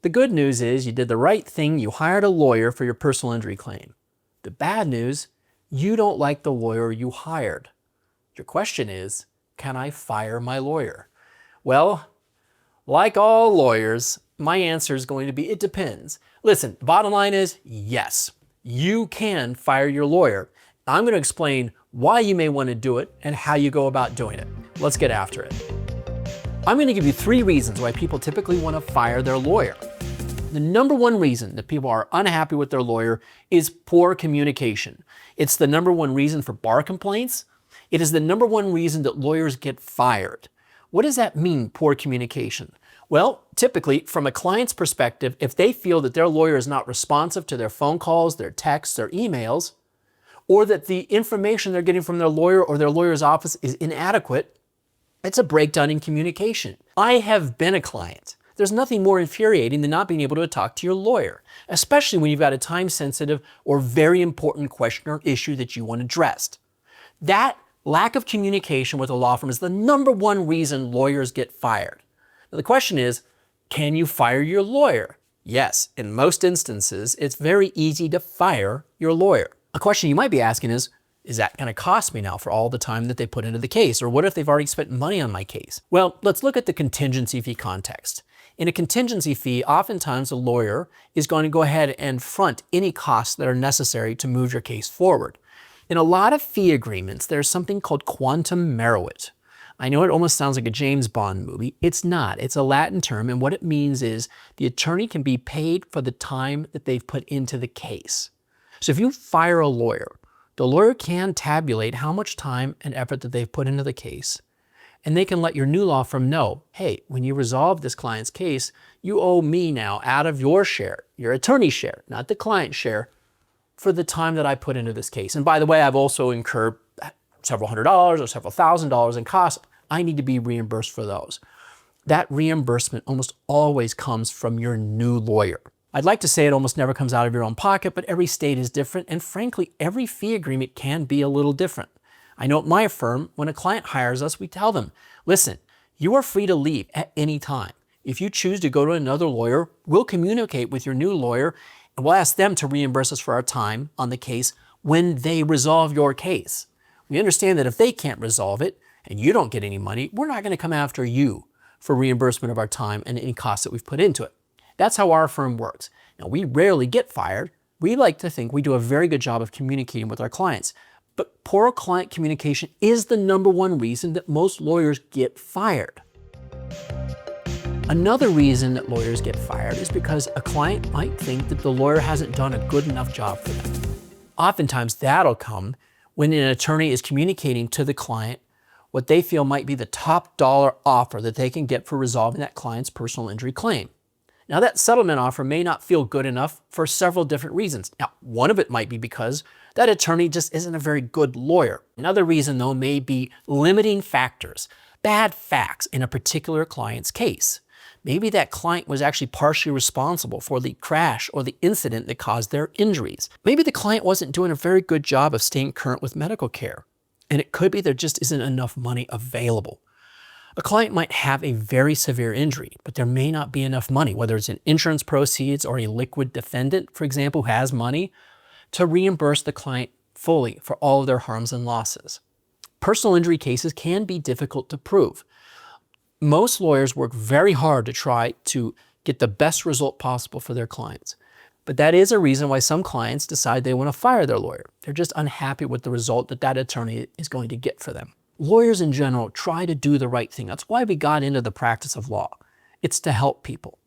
The good news is you did the right thing. You hired a lawyer for your personal injury claim. The bad news, you don't like the lawyer you hired. Your question is, can I fire my lawyer? Well, like all lawyers, my answer is going to be, it depends. Listen, the bottom line is yes, you can fire your lawyer. I'm going to explain why you may want to do it and how you go about doing it. Let's get after it. I'm going to give you 3 reasons why people typically want to fire their lawyer. The number one reason that people are unhappy with their lawyer is poor communication. It's the number one reason for bar complaints. It is the number one reason that lawyers get fired. What does that mean, poor communication? Well, typically, from a client's perspective, if they feel that their lawyer is not responsive to their phone calls, their texts, their emails, or that the information they're getting from their lawyer or their lawyer's office is inadequate, it's a breakdown in communication. I have been a client. There's nothing more infuriating than not being able to talk to your lawyer, especially when you've got a time-sensitive or very important question or issue that you want addressed. That lack of communication with a law firm is the number one reason lawyers get fired. Now, the question is, can you fire your lawyer? Yes, in most instances, it's very easy to fire your lawyer. A question you might be asking is that going to cost me now for all the time that they put into the case? Or what if they've already spent money on my case? Well, let's look at the contingency fee context. In a contingency fee, oftentimes a lawyer is going to go ahead and front any costs that are necessary to move your case forward. In a lot of fee agreements, there's something called quantum meruit. I know it almost sounds like a James Bond movie. It's not. It's a Latin term, and what it means is the attorney can be paid for the time that they've put into the case. So if you fire a lawyer, the lawyer can tabulate how much time and effort that they've put into the case, and they can let your new law firm know, hey, when you resolve this client's case, you owe me now out of your share, your attorney's share, not the client's share, for the time that I put into this case. And by the way, I've also incurred several $100s or several $1,000s in costs. I need to be reimbursed for those. That reimbursement almost always comes from your new lawyer. I'd like to say it almost never comes out of your own pocket, but every state is different, and frankly, every fee agreement can be a little different. I know at my firm, when a client hires us, we tell them, listen, you are free to leave at any time. If you choose to go to another lawyer, we'll communicate with your new lawyer, and we'll ask them to reimburse us for our time on the case when they resolve your case. We understand that if they can't resolve it, and you don't get any money, we're not going to come after you for reimbursement of our time and any costs that we've put into it. That's how our firm works. Now, we rarely get fired. We like to think we do a very good job of communicating with our clients. But poor client communication is the number one reason that most lawyers get fired. Another reason that lawyers get fired is because a client might think that the lawyer hasn't done a good enough job for them. Oftentimes that'll come when an attorney is communicating to the client what they feel might be the top dollar offer that they can get for resolving that client's personal injury claim. Now, that settlement offer may not feel good enough for several different reasons. Now, one of it might be because that attorney just isn't a very good lawyer. Another reason, though, may be limiting factors, bad facts in a particular client's case. Maybe that client was actually partially responsible for the crash or the incident that caused their injuries. Maybe the client wasn't doing a very good job of staying current with medical care. And it could be there just isn't enough money available. A client might have a very severe injury, but there may not be enough money, whether it's in insurance proceeds or a liquid defendant, for example, who has money, to reimburse the client fully for all of their harms and losses. Personal injury cases can be difficult to prove. Most lawyers work very hard to try to get the best result possible for their clients. But that is a reason why some clients decide they want to fire their lawyer. They're just unhappy with the result that that attorney is going to get for them. Lawyers in general try to do the right thing. That's why we got into the practice of law. It's to help people.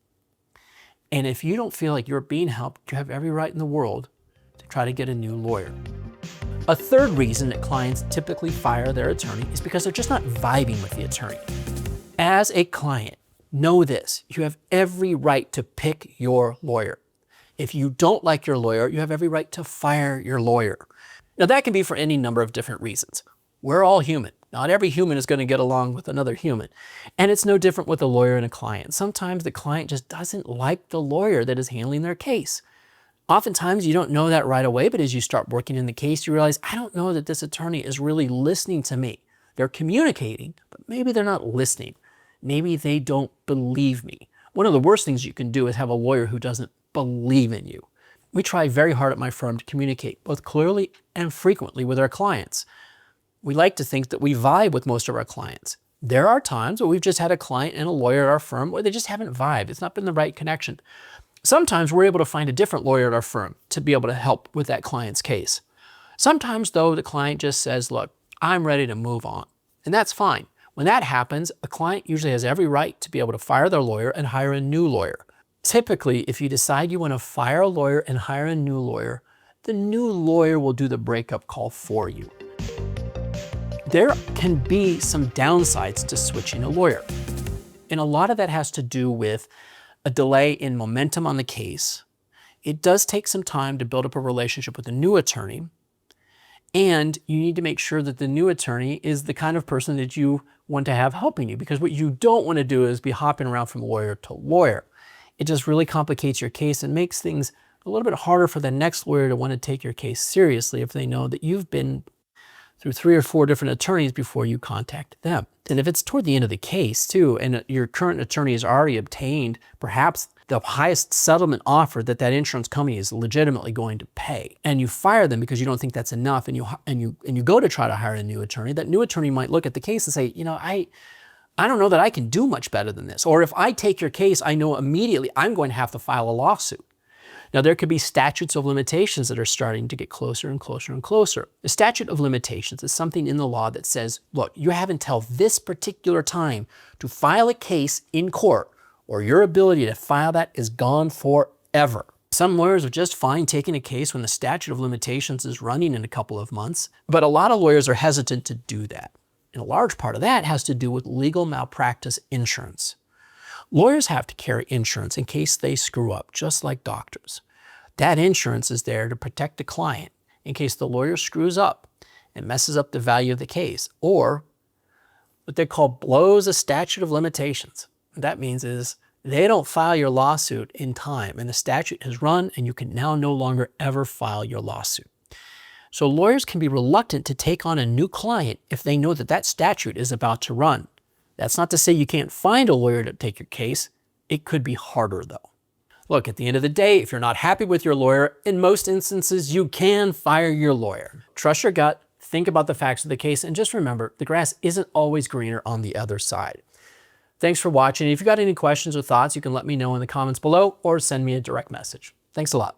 And if you don't feel like you're being helped, you have every right in the world to try to get a new lawyer. A third reason that clients typically fire their attorney is because they're just not vibing with the attorney. As a client, know this, you have every right to pick your lawyer. If you don't like your lawyer, you have every right to fire your lawyer. Now, that can be for any number of different reasons. We're all human. Not every human is going to get along with another human. And it's no different with a lawyer and a client. Sometimes the client just doesn't like the lawyer that is handling their case. Oftentimes you don't know that right away, but as you start working in the case, you realize, I don't know that this attorney is really listening to me. They're communicating, but maybe they're not listening. Maybe they don't believe me. One of the worst things you can do is have a lawyer who doesn't believe in you. We try very hard at my firm to communicate both clearly and frequently with our clients. We like to think that we vibe with most of our clients. There are times where we've just had a client and a lawyer at our firm where they just haven't vibed. It's not been the right connection. Sometimes we're able to find a different lawyer at our firm to be able to help with that client's case. Sometimes, though, the client just says, look, I'm ready to move on. And that's fine. When that happens, a client usually has every right to be able to fire their lawyer and hire a new lawyer. Typically, if you decide you want to fire a lawyer and hire a new lawyer, the new lawyer will do the breakup call for you. There can be some downsides to switching a lawyer. And a lot of that has to do with a delay in momentum on the case. It does take some time to build up a relationship with a new attorney. And you need to make sure that the new attorney is the kind of person that you want to have helping you, because what you don't want to do is be hopping around from lawyer to lawyer. It just really complicates your case and makes things a little bit harder for the next lawyer to want to take your case seriously if they know that you've been through 3 or 4 different attorneys before you contact them. And if it's toward the end of the case too, and your current attorney has already obtained perhaps the highest settlement offer that that insurance company is legitimately going to pay, and you fire them because you don't think that's enough, and you go to try to hire a new attorney, that new attorney might look at the case and say, you know, I don't know that I can do much better than this. Or if I take your case, I know immediately I'm going to have to file a lawsuit. Now, there could be statutes of limitations that are starting to get closer and closer and closer. The statute of limitations is something in the law that says, look, you have until this particular time to file a case in court, or your ability to file that is gone forever. Some lawyers are just fine taking a case when the statute of limitations is running in a couple of months, but a lot of lawyers are hesitant to do that. And a large part of that has to do with legal malpractice insurance. Lawyers have to carry insurance in case they screw up, just like doctors. That insurance is there to protect the client in case the lawyer screws up and messes up the value of the case, or what they call blows a statute of limitations. What that means is they don't file your lawsuit in time, and the statute has run, and you can now no longer ever file your lawsuit. So lawyers can be reluctant to take on a new client if they know that that statute is about to run. That's not to say you can't find a lawyer to take your case. It could be harder, though. Look, at the end of the day, if you're not happy with your lawyer, in most instances, you can fire your lawyer. Trust your gut, think about the facts of the case, and just remember, the grass isn't always greener on the other side. Thanks for watching. If you've got any questions or thoughts, you can let me know in the comments below or send me a direct message. Thanks a lot.